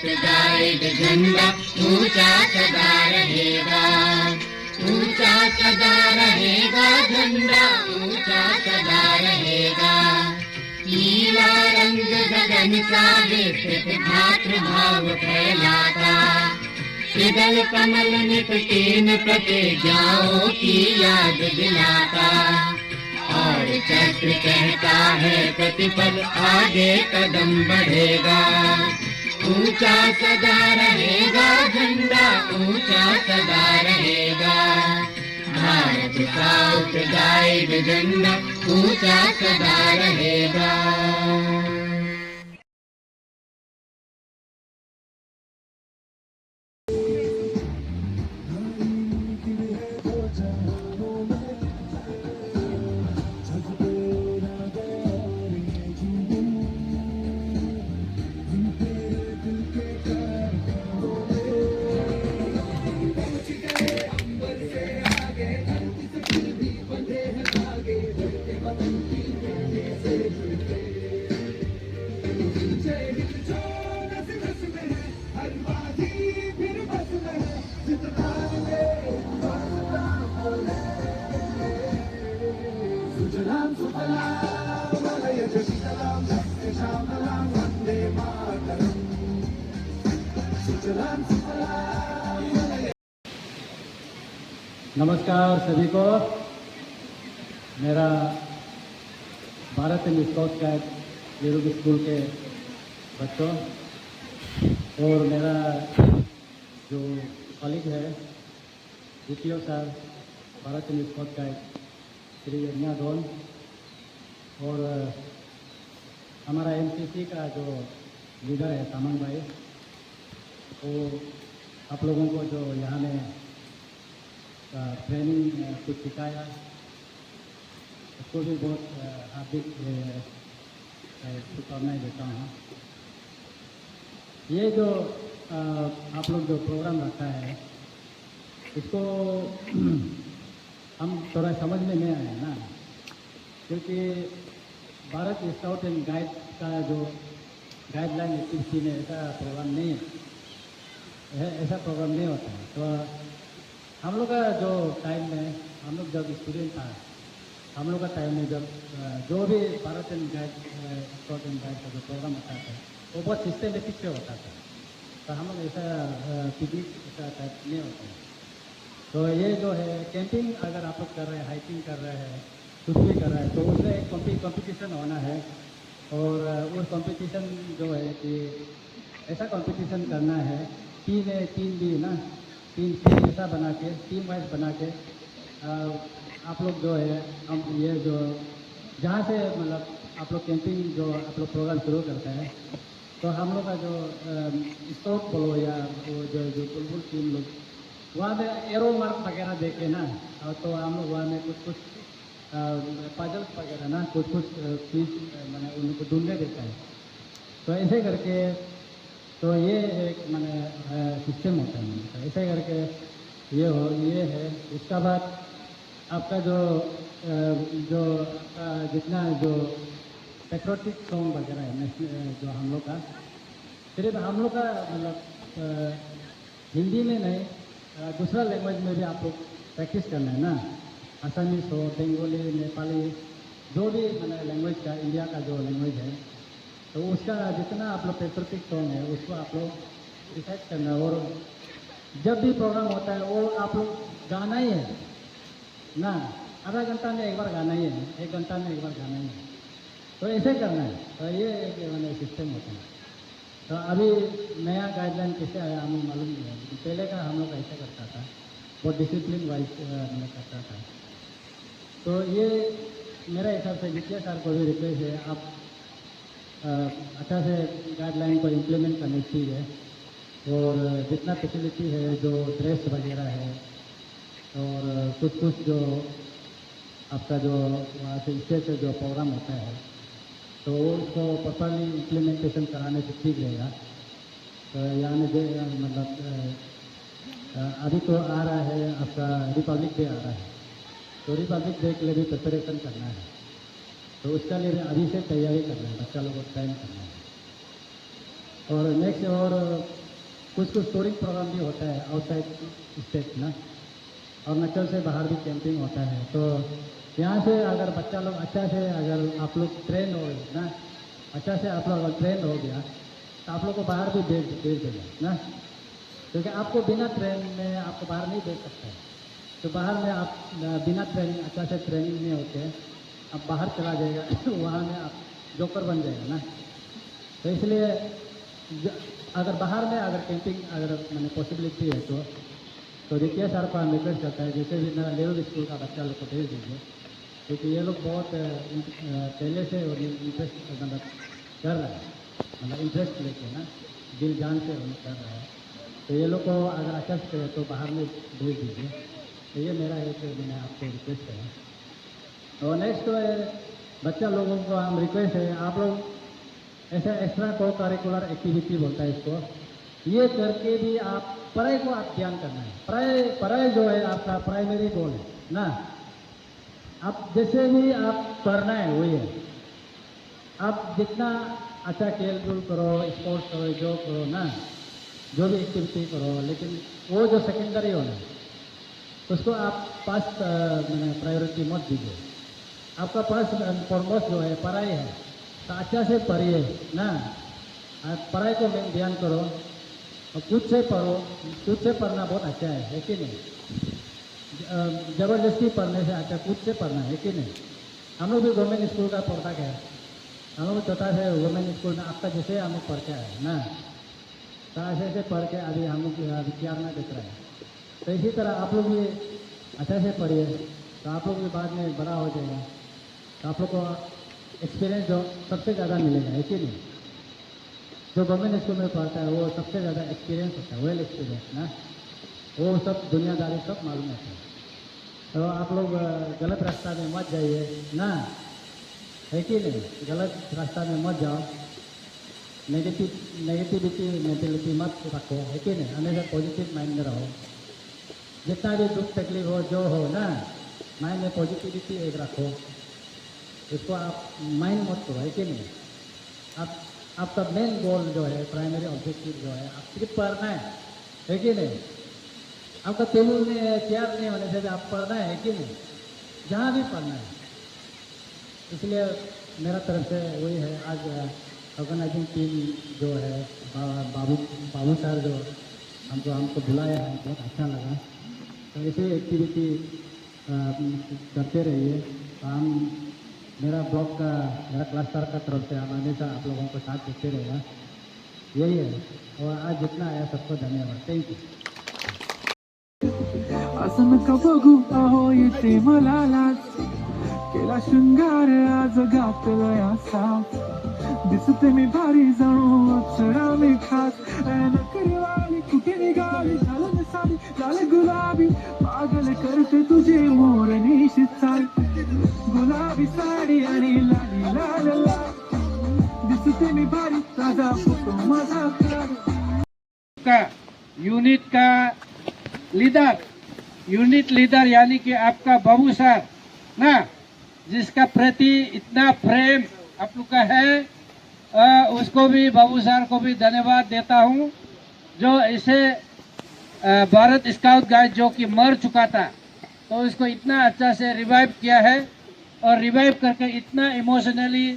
Scout guide झंडा ऊंचा सदा रहेगा, ऊंचा सदा रहेगा झंडा ऊंचा सदा रहेगा। नीला रंग गगन सा विकसित भातृभाव फैलाता, शिदल कमल निकटीन प्रतिज्ञाओं की याद दिलाता। और चक्र कहता है प्रतिपल आगे कदम बढ़ेगा, ऊंचा सदा रहेगा झंडा ऊंचा सदा रहेगा। भारत स्काउट गाइड झंडा ऊंचा सदा रहेगा। नमस्कार सभी को। मेरा Bharat scout guide Europe school के बच्चों और मेरा जो कॉलीग है DPO sir Bharat scout guide Shri Yagya Dhon और हमारा MCC का जो लीडर है सामन भाई, वो आप लोगों को जो यहाँ में ट्रेनिंग कुछ सिखाया, उसको भी बहुत हार्दिक शुभकामनाएं देता हूँ। ये जो आप लोग जो प्रोग्राम रखा है, इसको हम थोड़ा समझ में नहीं आया ना, क्योंकि भारत स्काउट एंड गाइड का जो गाइडलाइन एक्टिविटी में ऐसा प्रोग्राम नहीं है, ऐसा प्रोग्राम नहीं होता है। तो हम लोग का जो टाइम में, हम लोग जब स्टूडेंट था, हम लोग का टाइम में जब जो भी Bharat and guide scout and guide का जो प्रोग्राम होता था, वो बहुत सिस्टमेटिक से होता था। तो हम लोग ऐसा पिकनिक ऐसा टाइप नहीं होता है। तो ये जो है कैंपिंग अगर आप लोग कर रहे हैं, हाइकिंग कर रहे हैं, कुछ भी कर रहे हैं, तो उसमें एक कंपटीशन होना है। और वो कंपटीशन जो है कि ऐसा कंपटीशन करना है, तीन भी ना, तीन ऐसा बना के, टीम वाइज बना के आप लोग जो है, हम ये जो जहाँ से मतलब आप लोग कैंपिंग जो आप लोग प्रोग्राम शुरू करते हैं, तो हम लोग का जो स्काउट बोलो या वो जो बुलबुल टीम लोग वहाँ पे एरो मार्क वगैरह देखे ना, तो हम लोग वहाँ में कुछ पजल्स वगैरह ना, कुछ चीज़ मैंने उनको ढूंढने देता है। तो ऐसे करके तो ये एक मैंने सिस्टम होता है, ऐसे करके ये है। उसका बाद आपका जो जितना जो पेट्रोटिक सॉन्ग वगैरह है जो हम लोग का, सिर्फ हम लोग का मतलब हिंदी में नहीं, दूसरा लैंग्वेज में भी आप लोग प्रैक्टिस करना है ना। असमीज हो, बंगाली, नेपाली, जो भी मैंने लैंग्वेज का, इंडिया का जो लैंग्वेज है, तो उसका जितना आप लोग पेट्रोटिक सॉन्ग है उसको आप लोग रिसाइट करना। और जब भी प्रोग्राम होता है वो आप लोग गाना ही है ना, आधा घंटा में एक बार गाना ही है, 1 घंटा में एक बार गाना ही है, तो ऐसे करना है। तो ये एक मैंने सिस्टम होता है। तो अभी नया गाइडलाइन कैसे आया हमें मालूम नहीं है, लेकिन पहले का हम लोग ऐसा करता था, बहुत डिसिप्लिन वाइज मैंने करता था। तो ये मेरे हिसाब से विजय सर को भी रिक्वेस्ट है, आप अच्छा से गाइडलाइन को इम्प्लीमेंट करनी चाहिए। और जितना फैसिलिटी है, जो ड्रेस वगैरह है, और कुछ जो आपका जो वहाँ से स्टेज से जो प्रोग्राम होता है, तो उसको प्रॉपरली इम्प्लीमेंटेशन कराने से ठीक रहेगा। तो यहाँ में मतलब अभी तो आ रहा है आपका रिपब्लिक डे आ रहा है, तो रिपब्लिक डे के लिए भी प्रिपरेशन करना है, तो उसका लिए अभी से तैयारी करना है, बच्चा लोगों को ट्रेन करना है। और नेक्स्ट और कुछ कुछ टूरिंग प्रोग्राम भी होता है आउटसाइड स्टेट ना, अरुणाचल से बाहर भी कैंपिंग होता है। तो यहाँ से अगर बच्चा लोग अच्छा से अगर आप लोग ट्रेन हो ना, अच्छा से आप लोग अगर ट्रेन हो गया तो आप लोग को बाहर भी भेज देगा ना, क्योंकि आपको बिना ट्रेन में आपको बाहर नहीं भेज सकता है। तो बाहर में आप बिना ट्रेनिंग अच्छा से ट्रेनिंग नहीं होते आप बाहर चला जाएगा वहाँ में आप जोकर बन जाएगा ना। तो इसलिए अगर बाहर में अगर कैंपिंग अगर मैंने पॉसिबिलिटी है तो रितिया सर को हम रिक्वेस्ट करता है जैसे भी मेरा लेवल स्कूल का बच्चा लोग को भेज दीजिए, क्योंकि ये लोग बहुत पहले से इंटरेस्ट मतलब कर रहा है, मतलब इंटरेस्ट लेके ना दिल जान से कर रहा है। तो ये लोग को अगर अच्छा से करे तो बाहर में भेज दीजिए। तो ये मेरा एक मैंने आपको रिक्वेस्ट है। और नेक्स्ट तो बच्चा लोगों को हम रिक्वेस्ट है आप लोग ऐसा एक्स्ट्रा को करिकुलर एक्टिविटी बोलता है इसको, ये करके भी आप पढ़ाई को आप ध्यान करना है। पढ़ाई जो है आपका प्राइमरी गोल है ना। आप जैसे भी आप करना है वही है, आप जितना अच्छा खेल कूद करो, स्पोर्ट्स करो, जो करो ना, जो भी एक्टिविटी करो, लेकिन वो जो सेकेंडरी होना है उसको आप फर्स्ट मैंने प्रायोरिटी मत दीजिए। आपका फर्स्ट फॉरमोस्ट जो है पढ़ाई है, तो अच्छा से पढ़िए ना, पढ़ाई को मेन ध्यान करो और खुद से पढ़ो। खुद से पढ़ना बहुत अच्छा है कि नहीं? ज़बरदस्ती पढ़ने से अच्छा खुद से पढ़ना है कि नहीं? हम लोग भी गवर्नमेंट स्कूल का पढ़ता क्या है, हम लोग छोटा से गवर्नमेंट स्कूल में आपका जैसे हम लोग पढ़ते हैं ना, तो ऐसे पढ़ के अभी हम लोग विचार में दिख रहा है। तो इसी तरह आप लोग भी अच्छा से पढ़िए, तो आप लोग भी बाद में बड़ा हो जाएगा, तो आप लोग को एक्सपीरियंस जो सबसे ज़्यादा मिलेगा है कि नहीं? जो गवर्नमेंट स्कूल में पढ़ता है वो सबसे ज़्यादा एक्सपीरियंस होता है, वेल एक्सपीरियंस ना, वो सब दुनियादारी सब मालूम होता है। तो आप लोग गलत रास्ता में मत जाइए ना, है कि नहीं? गलत रास्ता में मत जाओ, नेगेटिविटी मेंटेलिटी मत रखो, है कि नहीं? हमेशा पॉजिटिव माइंड में रहो। जितना भी दुख तकलीफ हो जो हो ना, माइंड में पॉजिटिविटी एक रखो, इसको आप माइंड मत करो, है कि नहीं? आपका मेन गोल जो है, प्राइमरी ऑब्जेक्टिव जो है, आप सिर्फ पढ़ना है कि नहीं? आपका तेलुगु में तैयार नहीं होने से भी आप पढ़ना है कि नहीं? जहाँ भी पढ़ना है। इसलिए मेरा तरफ से वही है। आज ऑर्गेनाइजिंग टीम जो है बाबू सर जो हमको बुलाया है, बहुत अच्छा लगा। तो ऐसी एक्टिविटी करते रहिए। हम मेरा ब्लॉक का मेरा क्लस्टर का तरफ से हम हमेशा आप लोगों को साथ देते रहेगा, यही है। और आज जितना आया सबको धन्यवाद, थैंक यू। असं नका बघू अहो येते मला लाज, केला शृंगार आज घातलाय असा, दिसते मी भारी जणू अक्षरा मी खास, नकरवाली कुठे निघाली झालं साडी झाले गुलाबी, पागल करते तुझे मोरणी शिचाळ, गुलाबी साडी आणि लाली लाल लाल, दिसते मी भारी ताजा फोटो माझा का यूनिट लीडर यानी कि आपका बाबू सर ना, जिसका प्रति इतना प्रेम आप लोग का है, उसको भी बाबू सर को भी धन्यवाद देता हूँ, जो इसे भारत स्काउट गाइड जो कि मर चुका था, तो इसको इतना अच्छा से रिवाइव किया है और रिवाइव करके इतना इमोशनली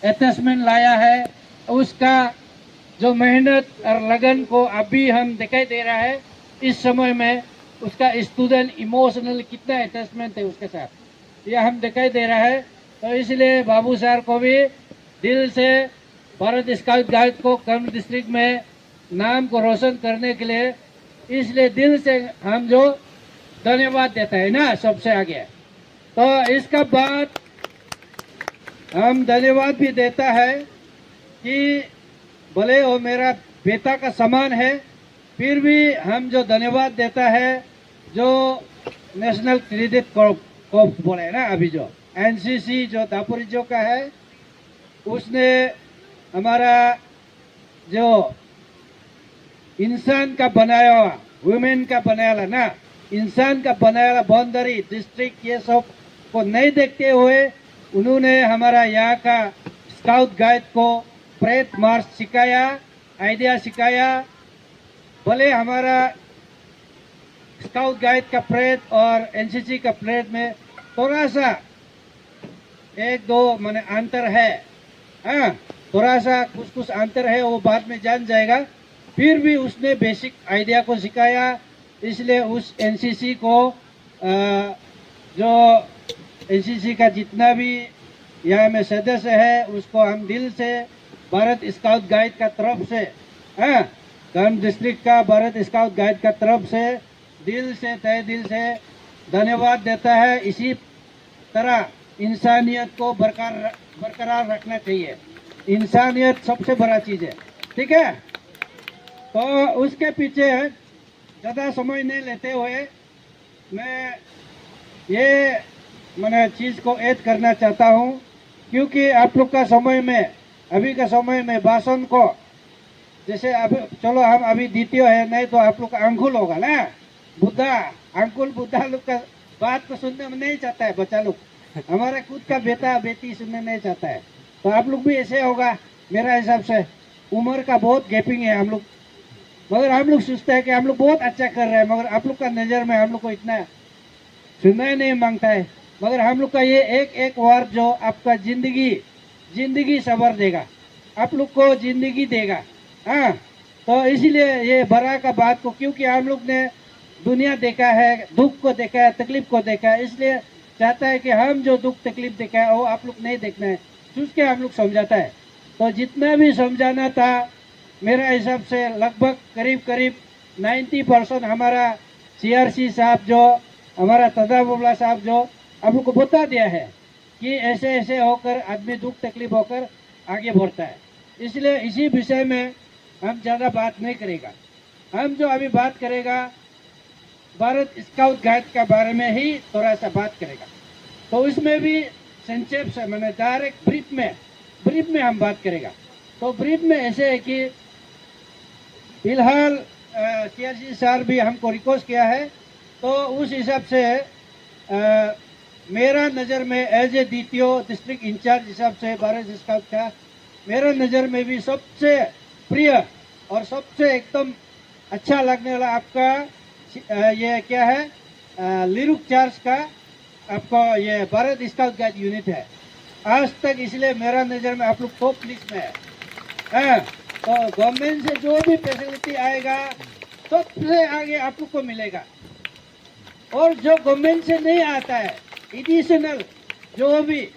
अटैचमेंट लाया है। उसका जो मेहनत और लगन को अभी हम दिखाई दे रहा है इस समय में, उसका स्टूडेंट इमोशनल कितना अटैचमेंट है उसके साथ, यह हम दिखाई दे रहा है। तो इसलिए बाबू सर को भी दिल से भारत स्काउट गाइड को कर्म डिस्ट्रिक्ट में नाम को रोशन करने के लिए, इसलिए दिल से हम जो धन्यवाद देता है ना सबसे आगे। तो इसका बाद हम धन्यवाद भी देता है कि भले वो मेरा बेटा का समान है, फिर भी हम जो धन्यवाद देता है जो नेशनल क्रेडिट कॉर्प्स बोले ना, अभी जो एनसीसी जो दापोरिजो का है, उसने हमारा जो इंसान का बनाया हुआ, वुमेन का बनाया ना, इंसान का बनाया बाउंड्री डिस्ट्रिक्ट ये सब को नहीं देखते हुए उन्होंने हमारा यहाँ का स्काउट गाइड को परेड मार्च सिखाया आइडिया सिखाया। भले हमारा स्काउट गाइड का परेड और एनसीसी का परेड में थोड़ा सा एक दो माने अंतर है, हाँ थोड़ा सा कुछ कुछ अंतर है, वो बाद में जान जाएगा। फिर भी उसने बेसिक आइडिया को सिखाया, इसलिए उस एनसीसी को जो एनसीसी का जितना भी यहाँ में सदस्य है उसको हम दिल से भारत स्काउट गाइड का तरफ से, हाँ गंज डिस्ट्रिक्ट का भारत स्काउट गाइड का तरफ से दिल से तहे दिल से धन्यवाद देता है। इसी तरह इंसानियत को बरकरार रखना चाहिए। इंसानियत सबसे बड़ा चीज है, ठीक है। तो उसके पीछे ज़्यादा समय नहीं लेते हुए मैं ये मैंने चीज़ को ऐड करना चाहता हूँ, क्योंकि आप लोग का समय में अभी का समय में भाषण को जैसे अभी चलो हम अभी द्वितीय है, नहीं तो आप लोग का अंकुल होगा ना, बुद्धा अंकुल बुद्धा लोग का बात को सुनने में नहीं चाहता है बच्चा लोग, हमारा खुद का बेटा बेटी सुनने नहीं चाहता है। तो आप लोग भी ऐसे होगा मेरा हिसाब से। उम्र का बहुत गैपिंग है हम लोग, मगर हम लोग सोचते हैं कि हम लोग बहुत अच्छा कर रहे हैं, मगर आप लोग का नज़र में हम लोग को इतना सुनना ही नहीं मांगता है। मगर हम लोग का ये एक एक वर्ड जो आपका जिंदगी सबर देगा, आप लोग को जिंदगी देगा, हाँ। तो इसीलिए ये बड़ा का बात को, क्योंकि हम लोग ने दुनिया देखा है, दुख को देखा है, तकलीफ को देखा है, इसलिए चाहता है कि हम जो दुख तकलीफ देखा है वो आप लोग नहीं देखना है, सोच के हम लोग समझाता है। तो जितना भी समझाना था मेरा हिसाब से लगभग करीब 90% हमारा CRC साहब जो हमारा तदाबुल्ला साहब जो आप लोग को बता दिया है कि ऐसे ऐसे होकर आदमी दुख तकलीफ होकर आगे बढ़ता है। इसलिए इसी विषय में हम ज़्यादा बात नहीं करेगा, हम जो अभी बात करेगा भारत स्काउट गाइड के बारे में ही थोड़ा सा बात करेगा। तो इसमें भी संक्षेप से मैंने डायरेक्ट ब्रीफ में हम बात करेगा। तो ब्रीफ में ऐसे है कि फिलहाल CRC सर भी हमको रिक्वेस्ट किया है, तो उस हिसाब से मेरा नज़र में एज ए द्वितीय डिस्ट्रिक्ट इंचार्ज हिसाब से भारत स्काउट का मेरा नज़र में भी सबसे प्रिय और सबसे एकदम अच्छा लगने वाला आपका ये क्या है लिरुक चार्ज का आपको ये भारत स्काउट गाइड यूनिट है आज तक, इसलिए मेरा नज़र में आप लोग टॉप लिस्ट में है। तो गवर्नमेंट से जो भी फैसिलिटी आएगा सबसे आगे आप लोग को मिलेगा, और जो गवर्नमेंट से नहीं आता है एडिशनल जो भी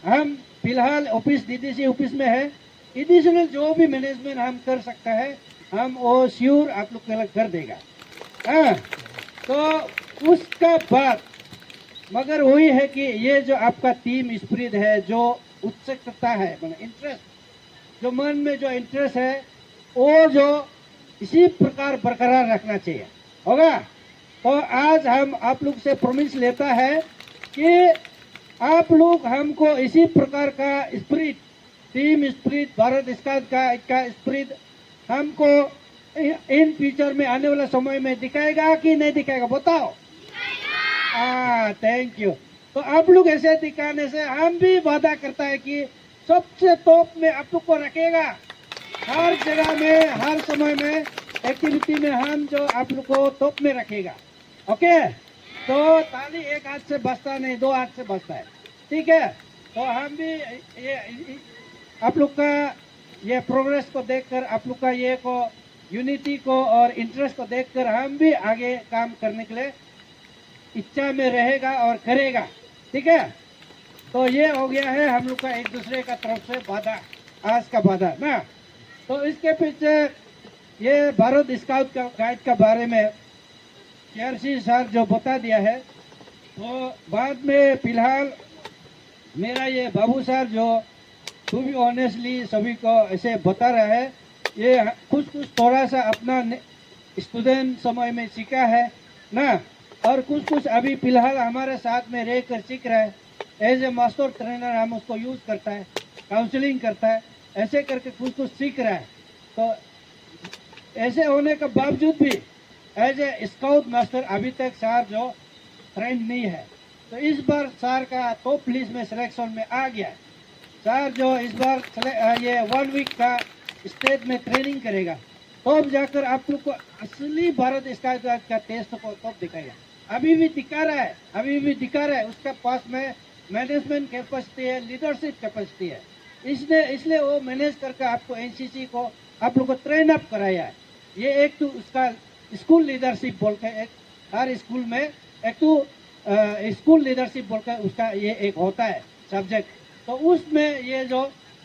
हम फिलहाल ऑफिस DDC ऑफिस में है, एडिशनल जो भी मैनेजमेंट हम कर सकता है हम वो श्योर आप लोग के लिए कर देगा, हाँ। तो उसका बाद मगर वही है कि ये जो आपका टीम स्पिरिट है, जो उत्सुकता है, मतलब इंटरेस्ट, जो मन में जो इंटरेस्ट है वो जो इसी प्रकार बरकरार रखना चाहिए, होगा। तो आज हम आप लोग से प्रॉमिस लेता है कि आप लोग हमको इसी प्रकार का spirit, team spirit, Bharat scout का स्पिरिट हमको इन फ्यूचर में आने वाला समय में दिखाएगा कि नहीं दिखाएगा, बताओ। Thank you. तो आप लोग ऐसे दिखाने से हम भी वादा करता है कि सबसे टॉप में आप लोग को रखेगा, हर जगह में हर समय में एक्टिविटी में हम जो आप लोग को टॉप में रखेगा, ओके। तो ताली एक हाथ से बजता नहीं, दो हाथ से बजता है, ठीक है। तो हम भी ये आप लोग का ये प्रोग्रेस को देखकर, आप लोग का ये को यूनिटी को और इंटरेस्ट को देखकर हम भी आगे काम करने के लिए इच्छा में रहेगा और करेगा, ठीक है। तो ये हो गया है हम लोग का एक दूसरे का तरफ से वादा, आज का वादा ना। तो इसके पीछे ये भारत स्काउट का गाइड का बारे में CRC सर जो बता दिया है, तो बाद में फिलहाल मेरा ये बाबू सर जो टू बी ऑनेस्टली सभी को ऐसे बता रहा है, ये कुछ थोड़ा सा अपना स्टूडेंट समय में सीखा है ना, और कुछ अभी फिलहाल हमारे साथ में रह कर सीख रहा है। एज ए मास्टर ट्रेनर हम उसको यूज़ करता है, काउंसलिंग करता है, ऐसे करके कुछ सीख रहा है। तो ऐसे होने के बावजूद भी एज ए स्काउट मास्टर अभी तक सर जो ट्रेंड नहीं है, तो इस बार सर का टॉप लिस्ट में सिलेक्शन में आ गया है। सर जो इस बार ये 1 वीक का स्टेट में ट्रेनिंग करेगा, तब जाकर आप लोग को असली भारत स्काउट गाइड का टेस्ट को तब दिखाएगा। अभी भी दिखा रहा है, उसका पास में मैनेजमेंट कैपेसिटी है, लीडरशिप कैपेसिटी है, इसलिए वो मैनेज करके आपको एनसीसी को आप लोग को ट्रेन अप कराया है। ये एक तो उसका स्कूल लीडरशिप बोल के एक हर स्कूल में एक तो स्कूल लीडरशिप बोल के उसका ये एक होता है सब्जेक्ट, तो उसमें ये जो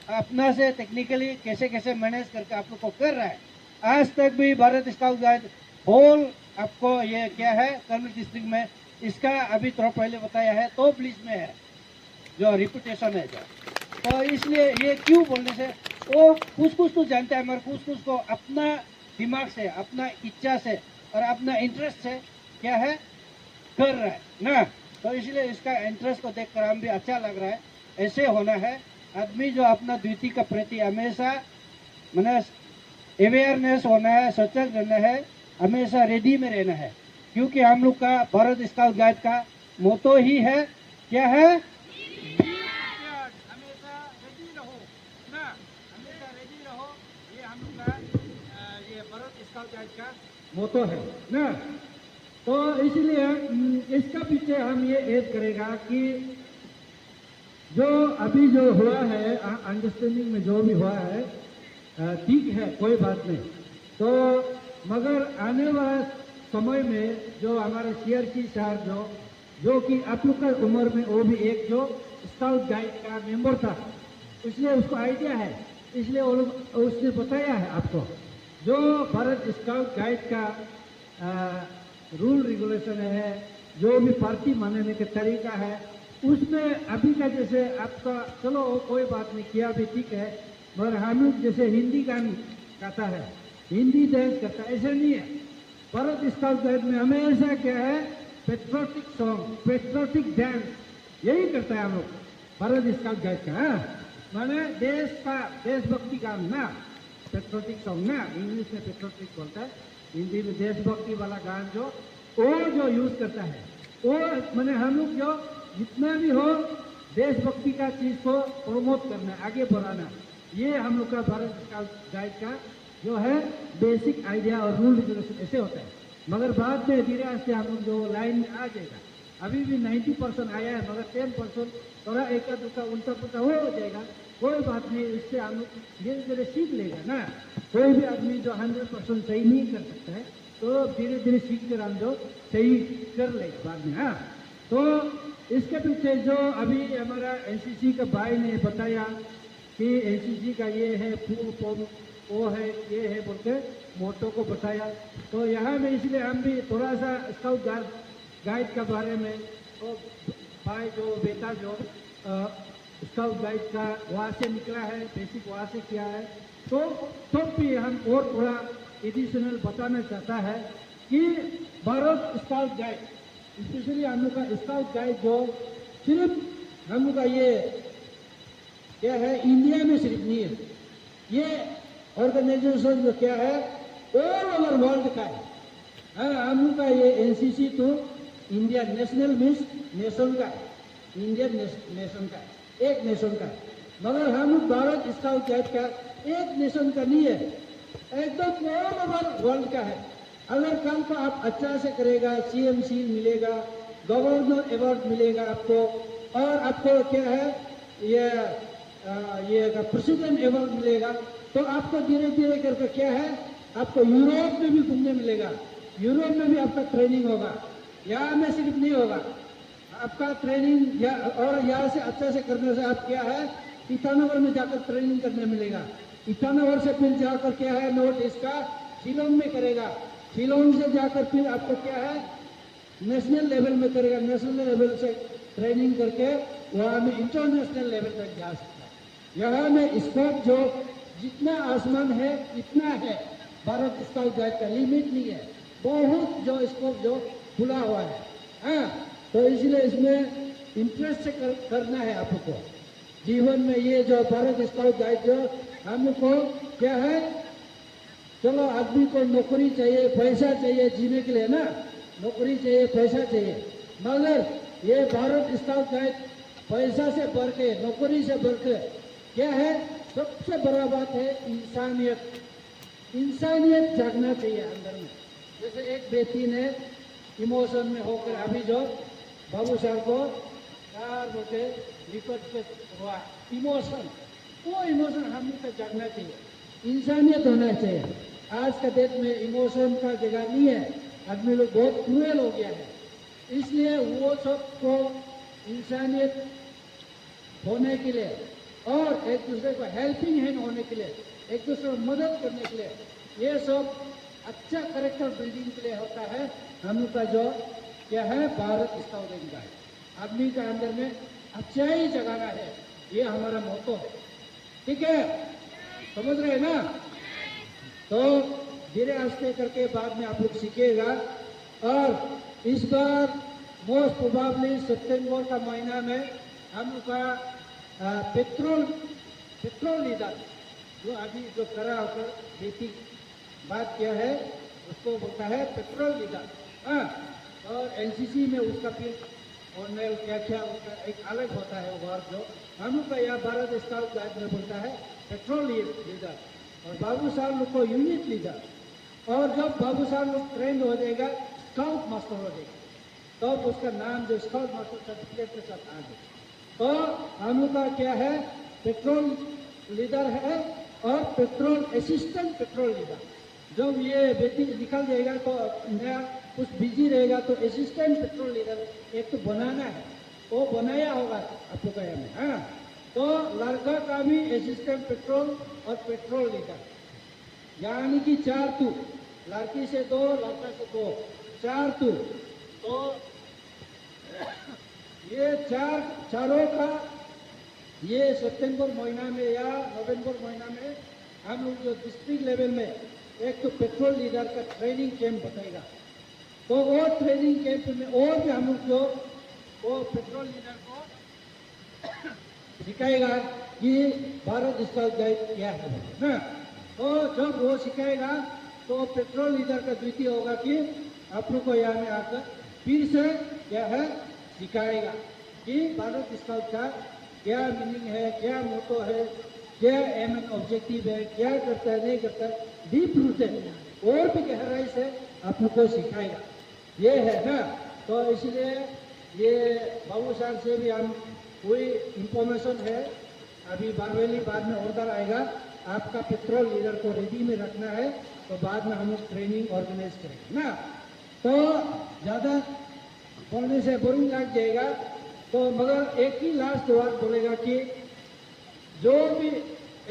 अपना से टेक्निकली कैसे कैसे मैनेज करके आप लोग को कर रहा है। आज तक भी भारत स्काउट गाइड होल आपको ये क्या है कर्नूल डिस्ट्रिक्ट में इसका अभी थोड़ा पहले बताया है टॉप लिस्ट में है जो रिपुटेशन है जो, तो इसलिए ये क्यों बोलने से वो कुछ तो जानता है मगर कुछ को अपना दिमाग से, अपना इच्छा से और अपना इंटरेस्ट से क्या है कर रहा है ना, तो इसलिए इसका इंटरेस्ट को देखकर हम भी अच्छा लग रहा है। ऐसे होना है आदमी जो अपना ड्यूटी का प्रति हमेशा मैंने अवेयरनेस होना है, सचेत रहना है, हमेशा रेडी में रहना है, क्योंकि हम लोग का भारत स्काउट गाइड का मोटो ही है क्या है, हमेशा रेडी रहो ना, हमेशा रेडी रहो, ये हम लोग का ये भारत स्काउट गाइड का मोटो है ना। तो इसलिए इसका पीछे हम ये ऐड करेगा कि जो अभी जो हुआ है अंडरस्टैंडिंग में जो भी हुआ है ठीक है, कोई बात नहीं, तो मगर आने वाला समय में जो हमारे CRC साहब जो कि आप लोग का उम्र में वो भी एक जो स्काउट गाइड का मेंबर था, इसलिए उसको आइडिया है, इसलिए वो लोग उसने बताया है आपको जो भारत स्काउट गाइड का रूल रेगुलेशन है, जो भी पार्टी मनाने का तरीका है, उसमें अभी का जैसे आपका चलो कोई बात नहीं किया भी ठीक है, मगर हम लोग जैसे हिंदी गान गाता है, हिंदी डांस करता है, ऐसा नहीं है। भारत स्काउट गाइड में हमेशा क्या है पेट्रोटिक सॉन्ग, पेट्रोटिक डांस यही करता है हम लोग भारत स्काउट गाइड का, माने देश का देशभक्ति गान ना, पेट्रोटिक सॉन्ग ना, इंग्लिश में पेट्रोटिक बोलता है, हिंदी में देशभक्ति वाला गान वो जो यूज करता है वो माने हम लोग जो जितना भी हो देशभक्ति का चीज को प्रमोट करना, आगे बढ़ाना, ये हम लोग का भारत स्काउट गाइड का जो है बेसिक आइडिया और रूल रेगुलेशन ऐसे होता है। मगर बाद में धीरे से हम लोग जो लाइन में आ जाएगा, अभी भी 90% आया है, मगर 10% थोड़ा एक दूसरा उल्टा पुल्टा हो जाएगा, कोई बात नहीं, इससे हम लोग धीरे धीरे सीख लेगा ना। कोई भी आदमी जो 100% सही नहीं कर सकता है, तो धीरे धीरे सीख कर हम जो सही कर लेगा बाद में। हाँ, तो इसके पीछे जो अभी हमारा एनसीसी का भाई ने बताया कि एनसीसी का ये है फूल फॉर्म, वो है ये है बोल के मोटो को बताया, तो यहाँ में इसलिए हम भी थोड़ा सा स्काउट गाइड के बारे में, तो भाई जो बेटा जो स्काउट गाइड का वहाँ से निकला है, बेसिक वहाँ से किया है, तो भी हम और थोड़ा एडिशनल बताना चाहता है कि भारत स्काउट गाइड स्पेशली हम लोग का स्काउट गाइड जो सिर्फ हम लोग का ये क्या है इंडिया में सिर्फ नहीं है, ये ऑर्गेनाइजेशन जो क्या है ऑल ओवर वर्ल्ड का है। हम लोग का ये एनसीसी तो इंडिया नेशनल मीन्स नेशन का, इंडियन नेशन का, एक नेशन का, मगर हम लोग भारत स्काउट गाइड का एक नेशन का नहीं है, एकदम ऑल ओवर वर्ल्ड का है। अगर काम को आप अच्छा से करेगा, CM सील मिलेगा, गवर्नर अवार्ड मिलेगा आपको, और आपको क्या है ये प्रेसिडेंट अवार्ड मिलेगा, तो आपको धीरे धीरे करके क्या है आपको यूरोप में भी घूमने मिलेगा, यूरोप में भी आपका ट्रेनिंग होगा, यहाँ में सिर्फ नहीं होगा आपका ट्रेनिंग, और यहाँ से अच्छा से करने से आप क्या है ईटानगर में जाकर ट्रेनिंग करने मिलेगा, ईटानगर से फिर जाकर क्या है नॉर्थ ईस्ट का शिलोंग में करेगा, शिलोंग से जाकर फिर आपको क्या है नेशनल लेवल में करेगा, नेशनल लेवल से ट्रेनिंग करके वहाँ में इंटरनेशनल लेवल तक जा सकता है। यहाँ में स्कोप जो जितना आसमान है इतना है, भारत स्काउट गाइड का लिमिट नहीं है, बहुत जो स्कोप जो खुला हुआ है। हाँ, तो इसलिए इसमें इंटरेस्ट से करना है आपको जीवन में। ये जो भारत स्काउट गाइड जो हमको क्या है, चलो आदमी को नौकरी चाहिए, पैसा चाहिए जीने के लिए ना, नौकरी चाहिए, पैसा चाहिए, मगर ये भारत स्काउट गाइड पैसा से बढ़ के, नौकरी से बढ़ के क्या है सबसे बड़ा बात है इंसानियत। इंसानियत जागना चाहिए अंदर में। जैसे एक बेटी ने इमोशन में होकर अभी जो बाबू साहब को 4 बजे लिपट के हुआ इमोशन, वो इमोशन हम तक जागना चाहिए। इंसानियत होना चाहिए। आज का डेट में इमोशन का जगह नहीं है। आदमी लोग बहुत क्रूएल हो गया है, इसलिए वो सबको इंसानियत होने के लिए और एक दूसरे को हेल्पिंग हैंड होने के लिए, एक दूसरे को मदद करने के लिए, ये सब अच्छा करेक्टर बिल्डिंग के लिए होता है। हम का जो क्या है भारत स्काउट एंड गाइड, आदमी का अंदर में अच्छाई जगाना है, ये हमारा मोटो है। ठीक है, समझ रहे हैं ना? तो धीरे आस्ते करके बाद में आप लोग सीखेगा। और इस बार मोस्ट प्रोबेबली सितंबर का महीना में हम लोग का पेट्रोल लीडर जो अभी जो खड़ा होकर बेटी बात किया है उसको बोलता है पेट्रोल लीडर। हाँ, और एनसीसी में उसका फिर ऑनलाइन क्या क्या उसका एक अलग होता है वर्ड जो हम लोग का यहाँ भारत स्काउट गाइड में बोलता है पेट्रोल लीडर। और बाबू साहब लोग को यूनिट लीडर। और जब बाबू साहब लोग ट्रेंड हो जाएगा स्काउट मास्टर हो जाएगा, तब तो उसका नाम जो स्काउट मास्टर सर्टिफिकेट के साथ आ जाए। तो हम लोग का क्या है पेट्रोल लीडर है और पेट्रोल असिस्टेंट पेट्रोल लीडर। जब ये बेटी निकल जाएगा तो नया कुछ बिजी रहेगा तो असिस्टेंट पेट्रोल लीडर एक तो बनाना है, वो बनाया होगा आप लोग का में। हाँ, तो लड़का का भी असिस्टेंट पेट्रोल और पेट्रोल लीडर, यानी कि 4 तू, लड़की से 2, लड़का से 2, 4 तू। तो ये चारों का ये सितंबर महीना में या नवंबर महीना में हम लोग जो डिस्ट्रिक्ट लेवल में एक तो पेट्रोल लीडर का ट्रेनिंग कैंप बताएगा। तो वो ट्रेनिंग कैंप में और भी हम लोग जो वो पेट्रोल लीडर को सिखाएगा कि भारत स्काउट गाइड क्या है ना। तो जब वो सिखाएगा तो पेट्रोल लीडर का ड्यूटी होगा कि आप लोग को यहाँ में आकर फिर से क्या है सिखाएगा कि भारत स्काउट का क्या मीनिंग है, क्या मोटो है, क्या एम एंड ऑब्जेक्टिव है, क्या करता है नहीं करता है, डीप रूटेड और भी गहराई से आप लोग को सिखाएगा। ये है ना। तो इसलिए ये बाबू साहब से भी हम कोई इंफॉर्मेशन है, अभी बारवेली बाद में ऑर्डर आएगा, आपका पेट्रोल लीडर को रेडी में रखना है, तो बाद में हम ट्रेनिंग ऑर्गेनाइज करेंगे ना। तो ज़्यादा बोलने से बोरिंग लग जाएगा, तो मगर एक ही लास्ट बात बोलेगा कि जो भी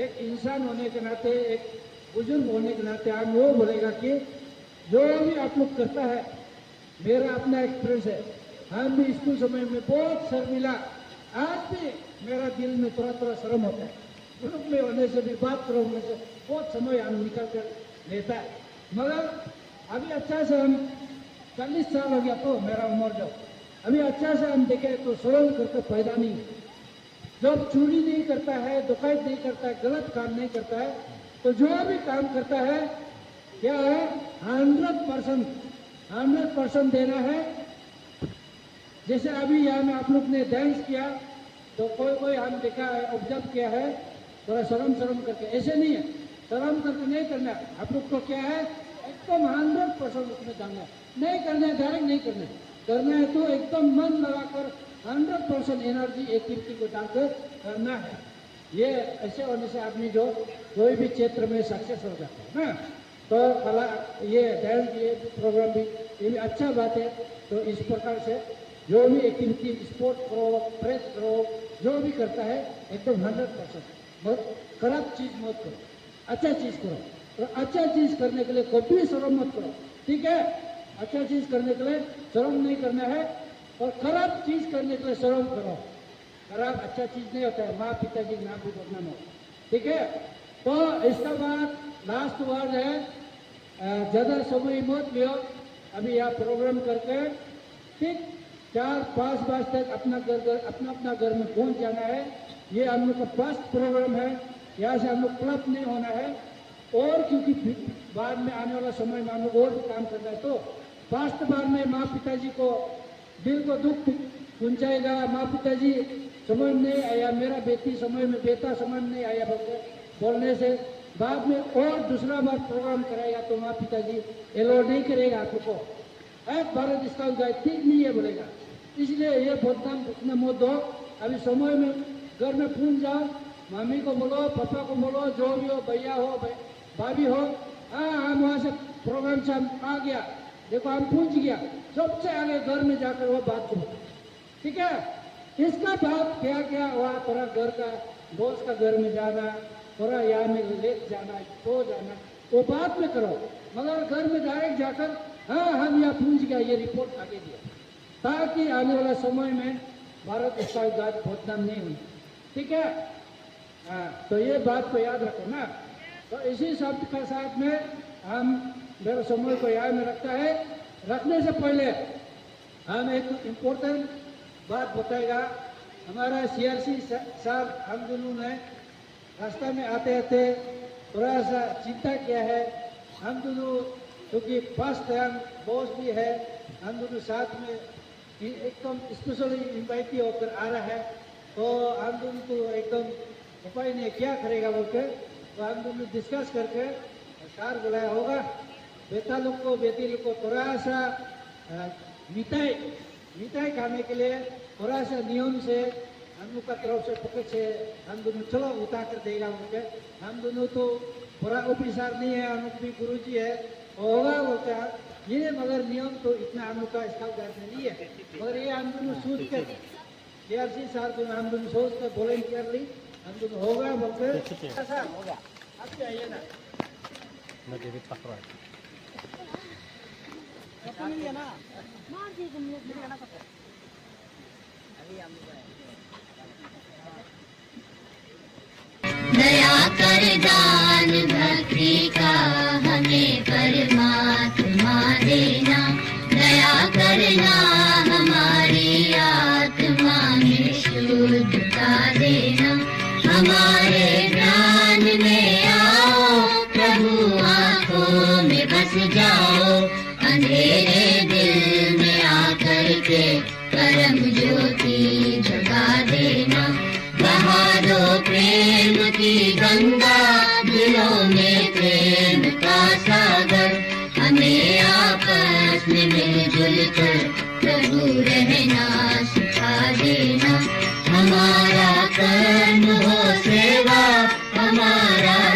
एक इंसान होने के नाते, एक बुजुर्ग होने के नाते हम वो बोलेगा कि जो भी आप लोग करता है, मेरा अपना एक्सपीरियंस है, हम भी स्कूल समय में बहुत शर्मिला, आज भी मेरा दिल में थोड़ा शर्म होता है, ग्रुप में होने से भी बात करने से बहुत समय हम निकल कर लेता है। मगर अभी अच्छा से हम 40 साल हो गया तो मेरा उम्र जो अभी अच्छा से हम देखें तो शर्म करके पैदा नहीं है। जब चोरी नहीं करता है, डकैत नहीं करता है, गलत काम नहीं करता है, तो जो भी काम करता है क्या है 100% देना है। जैसे अभी यहाँ में आप लोग ने डांस किया तो कोई हम देखा है, ऑब्जर्व किया है, थोड़ा शर्म करके, ऐसे नहीं है, शर्म करके नहीं करना। आप लोग को क्या है एकदम 100% उसमें डालना है, नहीं करना है डायरेक्ट नहीं करना है, करना है तो एकदम मन लगाकर 100% एनर्जी एक्टिविटी को डालकर करना है। ये ऐसे होने से आदमी जो कोई भी क्षेत्र में सक्सेस हो जाता है ना। तो कला ये डांस ये प्रोग्राम भी ये भी अच्छा बात है। तो इस प्रकार से जो भी एक्टिविटी स्पोर्ट करो, प्रेस करो, जो भी करता है एकदम 100%, बहुत खराब चीज मत करो, अच्छा चीज करो। तो अच्छा चीज करने के लिए कभी शर्म मत करो, ठीक है? अच्छा चीज करने के लिए शर्म नहीं करना है, और खराब चीज करने के लिए शर्म करो। खराब अच्छा चीज नहीं होता है, माँ पिताजी के नाम भी बदनाम हो, ठीक है? तो इसका बाद लास्ट वर्ड है, ज़्यादा समय मत लियो, अभी यह प्रोग्राम करके ठीक 4-5 बजे तक अपना घर में पहुंच जाना है। ये हम लोग का फर्स्ट प्रोग्राम है, यहाँ से हम लोग क्लब नहीं होना है, और क्योंकि बाद में आने वाला समय में हम लोग और भी काम करना है, तो फर्स्ट बार में माँ पिताजी को दिल को दुख पहुंचाएगा, माँ पिताजी समझ नहीं आया, मेरा बेटी समझ में बेटा समझ नहीं आया बोलने से बाद में और दूसरा बार प्रोग्राम कराएगा तो माँ पिताजी एलो नहीं करेगा आपको। भारत स्काउट गाइड ठीक नहीं है बोलेगा। इसलिए ये बदनाम उतना मत दो। अभी समय में घर में पूछ जाओ, मम्मी को बोलो, पापा को बोलो, जो भी हो, भैया हो, भाभी हो, हाँ हम वहाँ से प्रोग्राम से हम आ गया, देखो हम पूछ गया, सबसे आगे घर में जाकर वो बात करो, ठीक है। इसका बात क्या क्या हुआ, थोड़ा घर का दोस्त का घर में जाना, थोड़ा यहाँ में ले जाना, तो जाना, वो बात में करो, मगर घर में डायरेक्ट जाकर हाँ हम यहाँ पूछ गया, ये रिपोर्ट आगे दिया, ताकि आने वाला समय में भारत स्काउट गाइड बदनाम नहीं हुई, ठीक है। हाँ, तो ये बात को याद रखो ना। तो इसी शब्द के साथ में हम मेरे समय को याद में रखता है। रखने से पहले हम एक इम्पोर्टेंट बात बताएगा। हमारा CRC सर हम दोनों ने रास्ता में आते आते थोड़ा सा चिंता किया है। हम दोनों क्योंकि फर्स्ट टाइम बॉस भी है, हम दोनों साथ में एकदम स्पेशली इन्वाइट होकर आ रहा है, तो हम दोनों को एकदम उपाय नहीं क्या करेगा बोल के, तो हम दोनों डिस्कस करके कार बुलाया होगा। बेटा लोग को बेटी लोग को थोड़ा सा मिठाई खाने के लिए थोड़ा सा नियम से हम लोग का तरफ से पॉकेट से हम दोनों चलो उतार कर देगा बोल के। हम दोनों तो बड़ा ऑफिसर नहीं है, हम लोग भी गुरुजी है, होगा बोलते हैं ये, मगर नियम तो इतना हम लोग का स्काउट गाइड में नहीं है, मगर ये हम दोनों सोच कर CRC सर को हम दोनों सोच कर वॉलंटियर ली, हम दोनों होगा बोलते ऐसा होगा। आप आइए ना, दया कर दान भक्ति का हमें परमात्मा देना, दया करना हमारी आत्मा में शुद्धता देना, हमारे ज्ञान में आओ प्रभु, आँखों में बस जाओ, अंधेरे दिल में आकर के परम ज्योति जगा देना, बहा दो प्रेम की गंगा, दिलों में प्रेम का सागर, हमें आपस में मिलजुल कर प्रभु रहना सिखा देना, हमारा कर्म हो